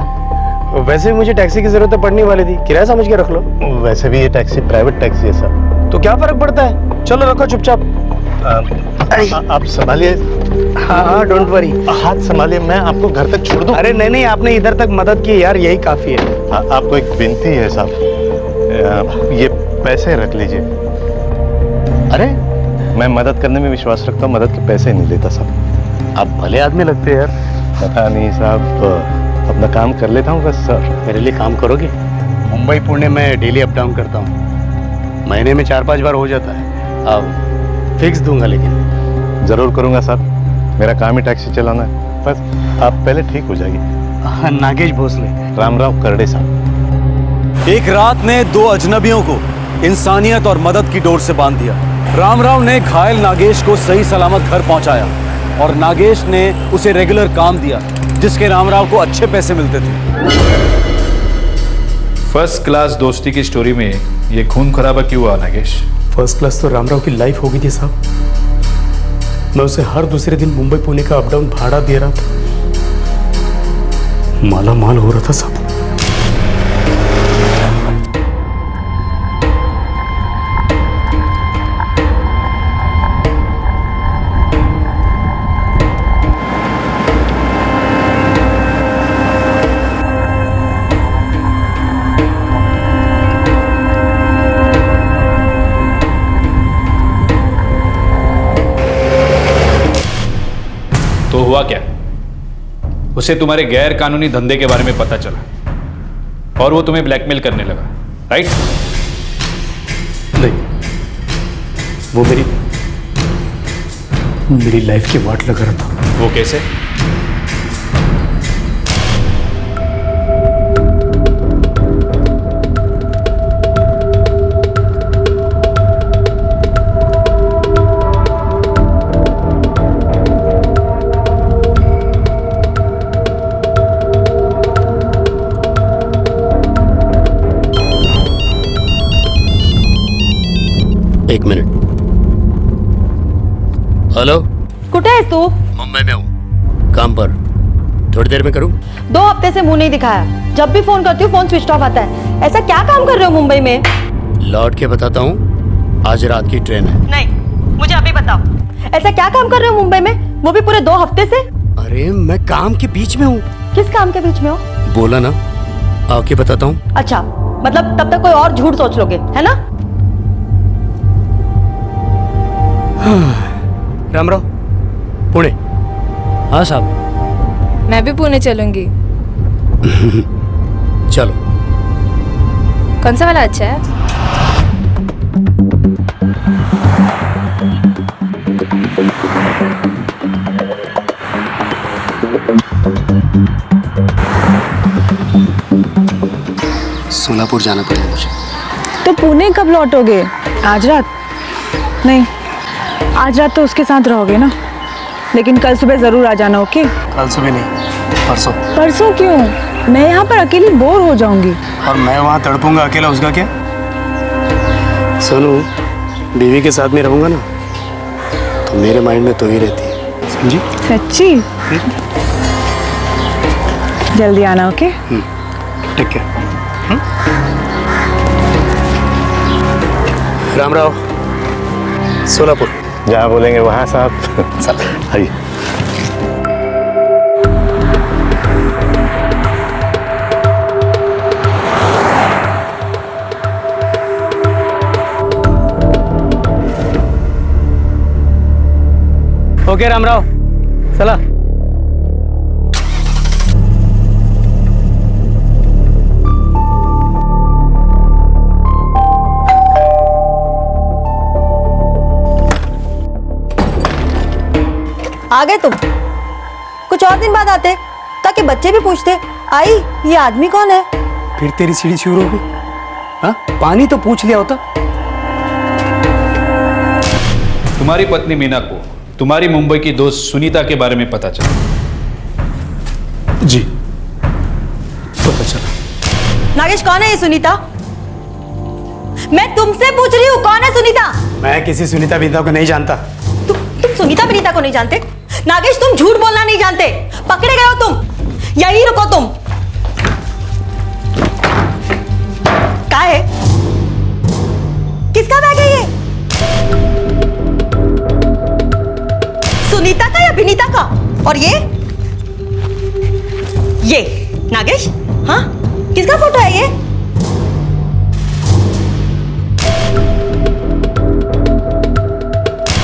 वैसे भी मुझे टैक्सी की जरूरत पड़ने वाली थी, किराया समझ के रख लो। वैसे भी ये टैक्सी प्राइवेट टैक्सी है सर। तो क्या फर्क पड़ता है, चलो रखो चुपचाप। आप संभालिए। हाँ डोंट वरी, हाथ संभालिए, मैं आपको घर तक छोड़ दूं। अरे नहीं नहीं, आपने इधर तक मदद की यार, यही काफी है। आपको एक विनती है साहब, ये पैसे रख लीजिए। अरे मैं मदद करने में विश्वास रखता हूँ, मदद के पैसे नहीं लेता साहब। आप भले आदमी लगते हैं यार। पता नहीं साहब, अपना काम कर लेता हूँ बस सर। मेरे लिए काम करोगे? मुंबई पुणे में डेली अप डाउन करता हूँ, महीने में 4-5 बार हो जाता है। अब फिक्स दूंगा, लेकिन जरूर करूंगा सर, मेरा काम ही टैक्सी चलाना है। बस आप पहले ठीक हो जाइए। नागेश भोसले, रामराव करडे साहब। एक रात ने 2 अजनबियों को इंसानियत और मदद की डोर से बांध दिया। रामराव ने घायल नागेश को सही सलामत घर पहुंचाया और नागेश ने उसे रेगुलर काम दिया, जिसके रामराव को अच्छे पैसे मिलते थे। फर्स्ट क्लास दोस्ती की स्टोरी में ये खून खराबा क्यों हुआ नागेश? फर्स्ट क्लास तो रामराव की लाइफ हो गई थी साहब। मैं उसे हर दूसरे दिन मुंबई पुणे का अप डाउन भाड़ा दे रहा था, माला माल हो रहा था साहब। तो हुआ क्या? उसे तुम्हारे गैर कानूनी धंधे के बारे में पता चला और वो तुम्हें ब्लैकमेल करने लगा, राइट? नहीं, वो मेरी लाइफ की वाट लगा रहा था। वो कैसे? एक मिनट। हेलो, कुठे आहेस तू? मुंबई में हूँ, काम पर। थोड़ी देर में करूँ? 2 हफ्ते से मुंह नहीं दिखाया, जब भी फोन करती हूँ फोन स्विच ऑफ आता है। ऐसा क्या काम कर रहे हो मुंबई में? लौट के बताता हूँ, आज रात की ट्रेन है। नहीं, मुझे अभी बताओ, ऐसा क्या काम कर रहे हो मुंबई में, वो भी पूरे 2 हफ्ते से? अरे मैं काम के बीच में हूँ। किस काम के बीच में हो? बोला ना, आके बताता हूँ। अच्छा, मतलब तब तक कोई और झूठ सोच लोगे, है ना? रामराव, पुणे। हाँ साहब, मैं भी पुणे चलूंगी। चलो। कौन सा वाला अच्छा है? सोलापुर जाना पड़ेगा मुझे। तो पुणे कब लौटोगे? आज रात? नहीं, आज रात तो उसके साथ रहोगे ना, लेकिन कल सुबह जरूर आ जाना, ओके? कल सुबह नहीं, परसों। परसों क्यों? मैं यहाँ पर अकेली बोर हो जाऊंगी। और मैं वहाँ तड़पूंगा अकेला, उसका क्या? सोनू, बीवी के साथ में रहूंगा ना, तो मेरे माइंड में तो ही रहती है, समझी? सच्ची? जल्दी आना, ओके? ठीक है। रामराव, सोलापुर। जहाँ बोलेंगे वहाँ साहब। चल आइए। ओके रामराव, चला। आ गए तुम? कुछ और दिन बाद आते ताकि बच्चे भी पूछते, आई ये आदमी कौन है? फिर तेरी सीढ़ी शुरू हो गई? हाँ, पानी तो पूछ लिया होता। तुम्हारी पत्नी मीना को तुम्हारी मुंबई की दोस्त सुनीता के बारे में पता चला? जी, पता चला। नागेश, कौन है ये सुनीता? मैं तुमसे पूछ रही हूँ, कौन है सुनीता? मैं किसी सुनीता विनीता को नहीं जानता। तुम सुनीता विनीता को नहीं जानते? नागेश, तुम झूठ बोलना नहीं जानते, पकड़े गए हो तुम। यही रुको तुम। और ये नागेश, हाँ किसका फोटो है ये?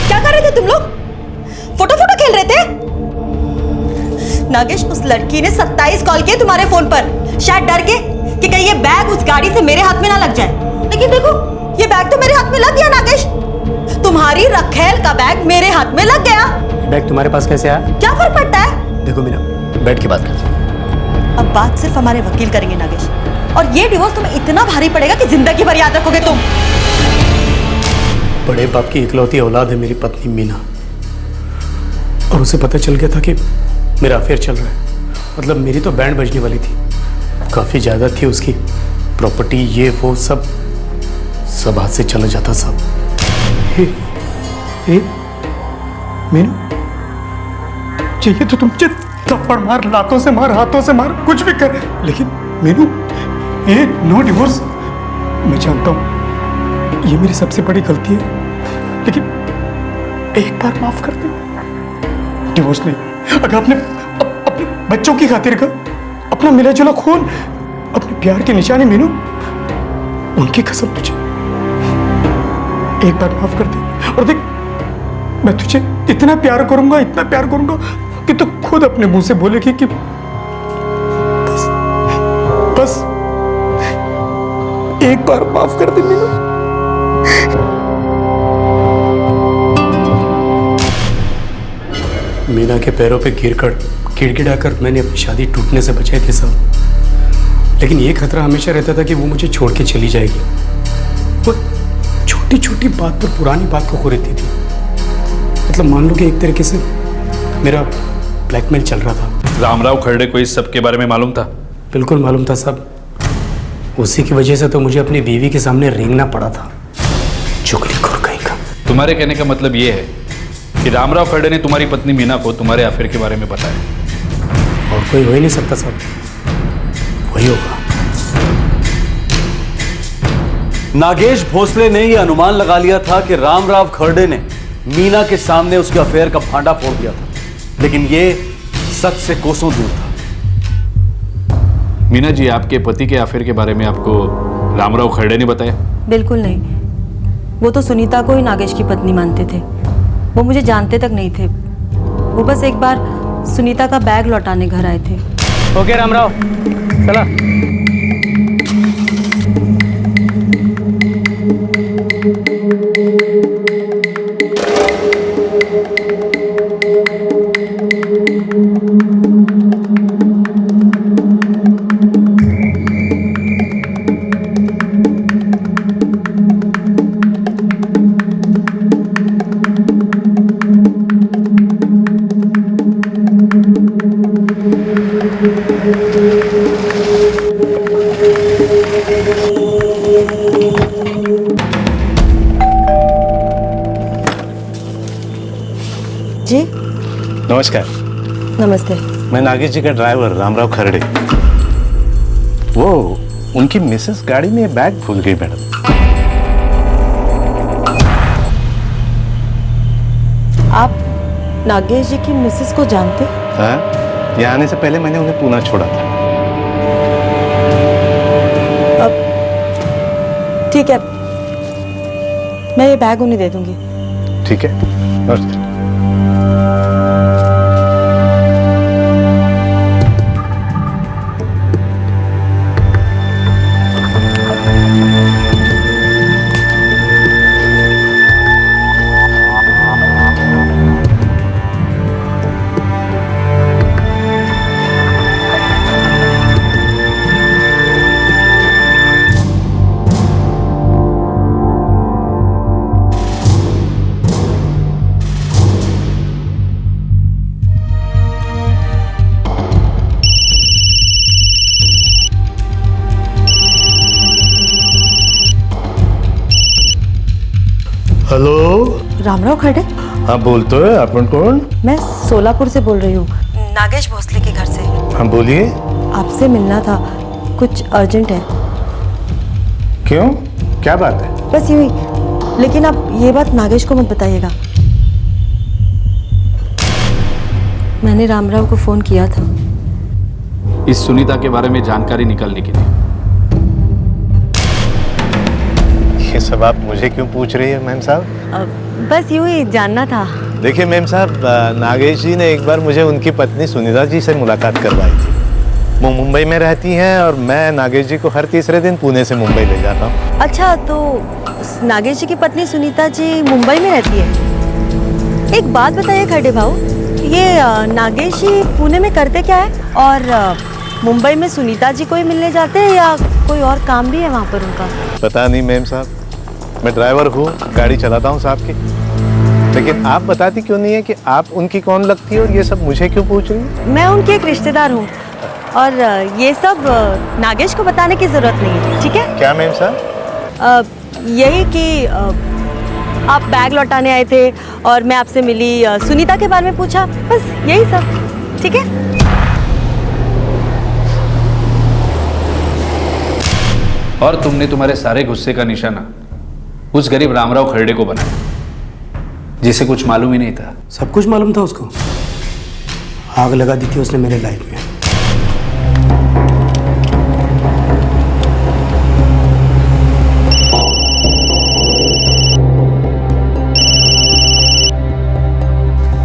क्या कर रहे थे तुम लोग? फोटो खेल रहे थे? नागेश, उस लड़की ने 27 कॉल किए तुम्हारे फोन पर, शायद डर के कि कहीं ये बैग उस गाड़ी से मेरे हाथ में ना लग जाए। लेकिन देखो, ये बैग तो मेरे हाथ में लग गया नागेश। तुम्हारी रखेल का बैग मेरे हाथ में लग गया। बैग तुम्हारे पास कैसे आया? क्या फर्क पड़ता है? देखो मीना, बैठ के बात करते हैं। अब बात सिर्फ हमारे वकील करेंगे नागेश, और ये डिवोर्स तुम्हें इतना भारी पड़ेगा कि जिंदगी भर याद रखोगे तुम। बड़े बाप की इकलौती औलाद है मेरी पत्नी मीना, और उसे पता चल गया था कि मेरा अफेयर चल रहा है। मतलब मेरी तो बैंड बजने वाली थी, काफी ज्यादा थी उसकी प्रॉपर्टी, ये वो सब हाथ से चला जाता सब। मीनू, चाहिए तो तुम थप्पड़ मार, लातों से मार, हाथों से मार, कुछ भी कर, लेकिन मीनू ये नो डिवोर्स। मैं जानता हूं ये मेरी सबसे बड़ी गलती है, लेकिन एक बार माफ कर दे। डिवोर्स नहीं, अगर अपने बच्चों की खातिर का, अपना मिला जुला खून, अपने प्यार की निशानी मीनू, उनकी कसम तुझे एक बार माफ कर दे। और देख, मैं तुझे इतना प्यार करूंगा कि तू खुद अपने मुंह से बोलेगी कि बस एक बार माफ कर दे मीनू। मीना के पैरों पे गिड़गिड़ाकर मैंने अपनी शादी टूटने से बचाए थे सब, लेकिन ये खतरा हमेशा रहता था कि वो मुझे छोड़ के चली जाएगी। वो छोटी छोटी बात पर, पुरानी बात को खो रहती थी। मतलब मान लो कि एक तरीके से मेरा ब्लैकमेल चल रहा था। रामराव खर्डे को इस सब के बारे में मालूम था? बिल्कुल मालूम था साहब, उसी की वजह से तो मुझे अपनी बीवी के सामने रेंगना पड़ा था। चुगलीखोर कहीं का। तुम्हारे कहने का मतलब ये है कि रामराव खर्डे ने तुम्हारी पत्नी मीना को तुम्हारे अफेयर के बारे में बताया? और कोई हो ही नहीं सकता साहब, वही होगा। नागेश भोसले ने यह अनुमान लगा लिया था कि रामराव खर्डे ने मीना के सामने उसके अफेयर का भांडा फोड़ दिया था, लेकिन यह सच से कोसों दूर था। मीना जी, आपके पति के अफेयर के बारे में आपको रामराव खर्डे ने बताया? बिल्कुल नहीं, वो तो सुनीता को ही नागेश की पत्नी मानते थे, वो मुझे जानते तक नहीं थे। वो बस एक बार सुनीता का बैग लौटाने घर आए थे। ओके रामराव, चला। जी नमस्कार। नमस्ते। मैं नागेश जी का ड्राइवर रामराव खर्डे। वो उनकी मिसेस गाड़ी में बैग भूल गई मैडम। आप नागेश जी की मिसेस को जानते? हाँ, यहाँ आने से पहले मैंने उन्हें पूना छोड़ा था। अब ठीक है, मैं ये बैग उन्हें दे दूंगी। ठीक है, नमस्ते। हेलो, रामराव खर्डे? हाँ बोलते हो, अपन कौन? मैं सोलापुर से बोल रही हूँ, नागेश भोसले के घर से। हाँ बोलिए। आपसे मिलना था, कुछ अर्जेंट है। क्यों, क्या बात है? बस यूं ही, लेकिन आप ये बात नागेश को मत बताइएगा। मैं मैंने रामराव को फोन किया था। इस सुनीता के बारे में जानकारी निकालने के लिए। ये सब आप मुझे क्यों पूछ रही है मैम साहब? बस यूं ही जानना था। देखिए मैम साहब, नागेश जी ने एक बार मुझे उनकी पत्नी सुनीता जी से मुलाकात करवाई थी। वो मुंबई में रहती हैं और मैं नागेश जी को हर तीसरे दिन पुणे से मुंबई ले जाता हूँ। अच्छा, तो नागेश जी की पत्नी सुनीता जी मुंबई में रहती है। एक बात बताइए खरडे भाऊ, ये नागेश जी पुणे में करते क्या है और मुंबई में सुनीता जी को ही मिलने जाते हैं या कोई और काम भी है वहाँ पर उनका? पता नहीं मैम साहब, मैं ड्राइवर हूँ, गाड़ी चलाता हूँ साहब की। लेकिन आप बताती क्यों नहीं है कि आप उनकी कौन लगती है और ये सब मुझे क्यों पूछ रही है? मैं उनकी एक रिश्तेदार हूँ और ये सब नागेश को बताने की जरूरत नहीं है, ठीक है? क्या मैम साहब? यही कि आप बैग लौटाने आए थे और मैं आपसे मिली, सुनीता के बारे में पूछा, बस यही सब, ठीक है? और तुमने तुम्हारे सारे गुस्से का निशाना उस गरीब रामराव खरडे को बनाया जिसे कुछ मालूम ही नहीं था। सब कुछ मालूम था उसको। आग लगा दी थी उसने मेरे लाइफ में।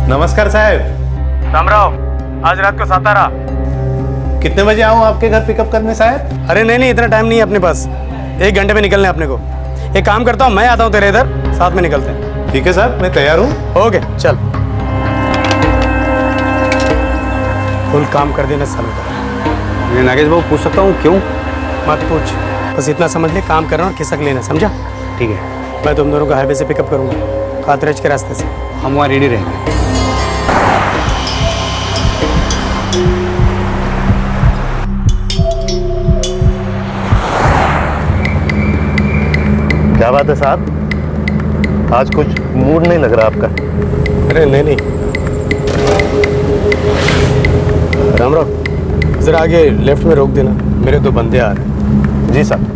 नमस्कार साहब। रामराव, आज रात को सातारा। कितने बजे आऊँ आपके घर पिकअप करने साहब? अरे नहीं, इतना टाइम नहीं है अपने पास। 1 घंटे में निकलना है अपने को। एक काम करता हूँ, मैं आता हूँ तेरे इधर, साथ में निकलते हैं। ठीक है साहब, मैं तैयार हूँ। ओके चल। फुल काम कर देना सालों का। मैं नागेश बाबू पूछ सकता हूँ क्यों? मत पूछ, बस इतना समझ ले, काम करना और खिसक लेना, समझा? ठीक है। मैं तुम दोनों को हाईवे से पिकअप करूँगा, कातरज के रास्ते से। हम वहाँ रेडी रहेंगे। क्या बात है साहब, आज कुछ मूड नहीं लग रहा आपका? अरे नहीं, रामराव जरा आगे लेफ्ट में रोक देना, मेरे 2 बंदे आ रहे हैं। जी साहब।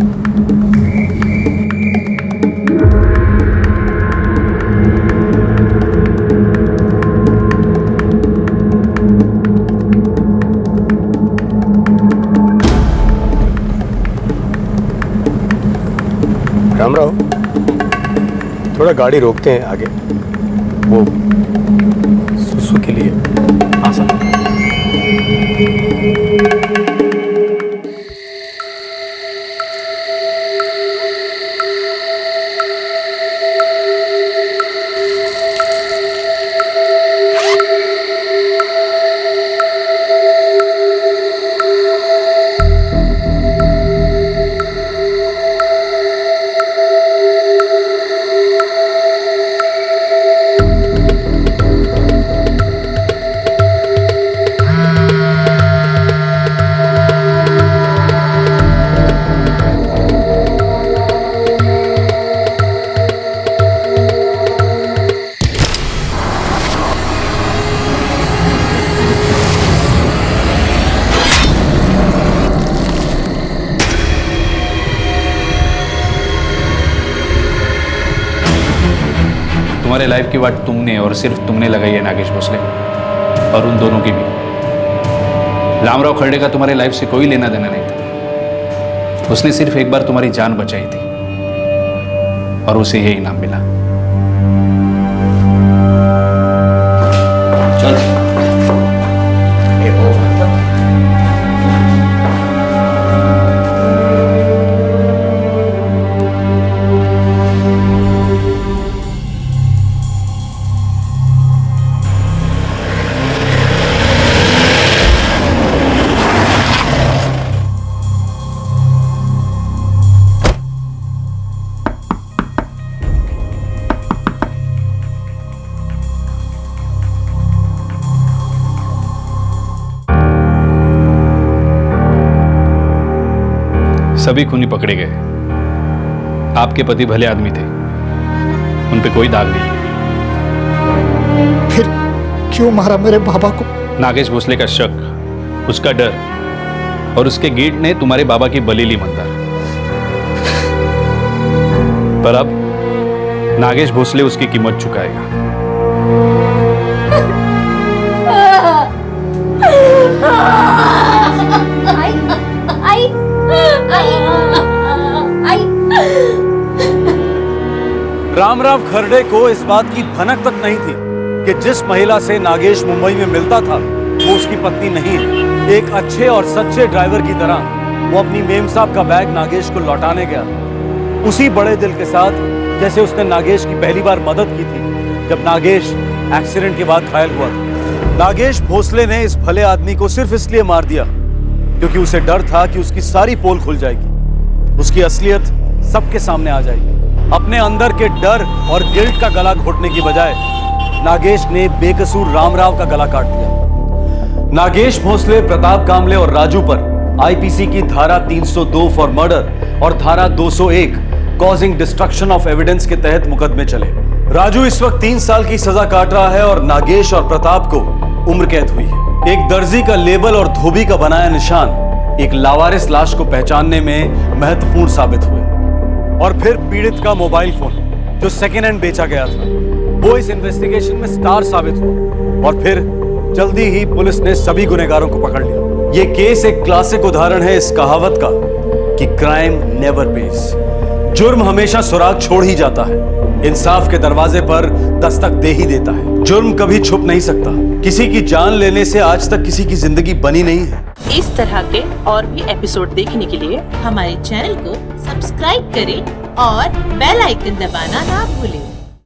रामराव, थोड़ा गाड़ी रोकते हैं आगे, वो सुसु के लिए। हाँ सर। तुम्हारे लाइफ की वाट तुमने और सिर्फ तुमने लगाई है नागेश भोसले, और उन दोनों की भी। रामराव खरडे का तुम्हारे लाइफ से कोई लेना देना नहीं था। उसने सिर्फ एक बार तुम्हारी जान बचाई थी और उसे यही इनाम मिला। चल। सभी खूनी पकड़े गए। आपके पति भले आदमी थे, उन पे कोई दाग नहीं है। फिर क्यों मारा मेरे बाबा को? नागेश भोसले का शक, उसका डर और उसके गीट ने तुम्हारे बाबा की बलि ली मंदार। पर अब नागेश भोसले उसकी कीमत चुकाएगा। रामराव खरडे को इस बात की भनक तक नहीं थी कि जिस महिला से नागेश मुंबई में मिलता था वो उसकी पत्नी नहीं है। एक अच्छे और सच्चे ड्राइवर की तरह वो अपनी मेम साहब का बैग नागेश को लौटाने गया, उसी बड़े दिल के साथ जैसे उसने नागेश की पहली बार मदद की थी जब नागेश एक्सीडेंट के बाद घायल हुआ था। नागेश भोसले ने इस भले आदमी को सिर्फ इसलिए मार दिया क्योंकि उसे डर था कि उसकी सारी पोल खुल जाएगी, उसकी असलियत सबके सामने आ जाएगी। अपने अंदर के डर और गिल्ट का गला घोटने की बजाय नागेश ने बेकसूर रामराव का गला काट दिया। नागेश भोसले प्रताप कामले और राजू पर आईपीसी की धारा 302 फॉर मर्डर और धारा 201 कॉजिंग डिस्ट्रक्शन ऑफ एविडेंस के तहत मुकदमे चले। राजू इस वक्त 3 साल की सजा काट रहा है और नागेश और प्रताप को उम्र कैद हुई है। एक दर्जी का लेबल और धोबी का बनाया निशान एक लावारिस लाश को पहचानने में महत्वपूर्ण साबित हुए। और फिर पीड़ित का मोबाइल फोन जो सेकेंड हैंड बेचा गया था वो इस इन्वेस्टिगेशन में स्टार साबित हुआ। और फिर जल्दी ही पुलिस ने सभी गुनहगारों को पकड़ लिया। ये केस एक क्लासिक उदाहरण है इस कहावत का कि क्राइम नेवर पेज। जुर्म हमेशा सुराग छोड़ ही जाता है, इंसाफ के दरवाजे पर दस्तक दे ही देता है। जुर्म कभी छुप नहीं सकता। किसी की जान लेने से आज तक किसी की जिंदगी बनी नहीं है। इस तरह के और भी एपिसोड देखने के लिए हमारे चैनल को सब्सक्राइब करें और बेल आइकन दबाना ना भूलें।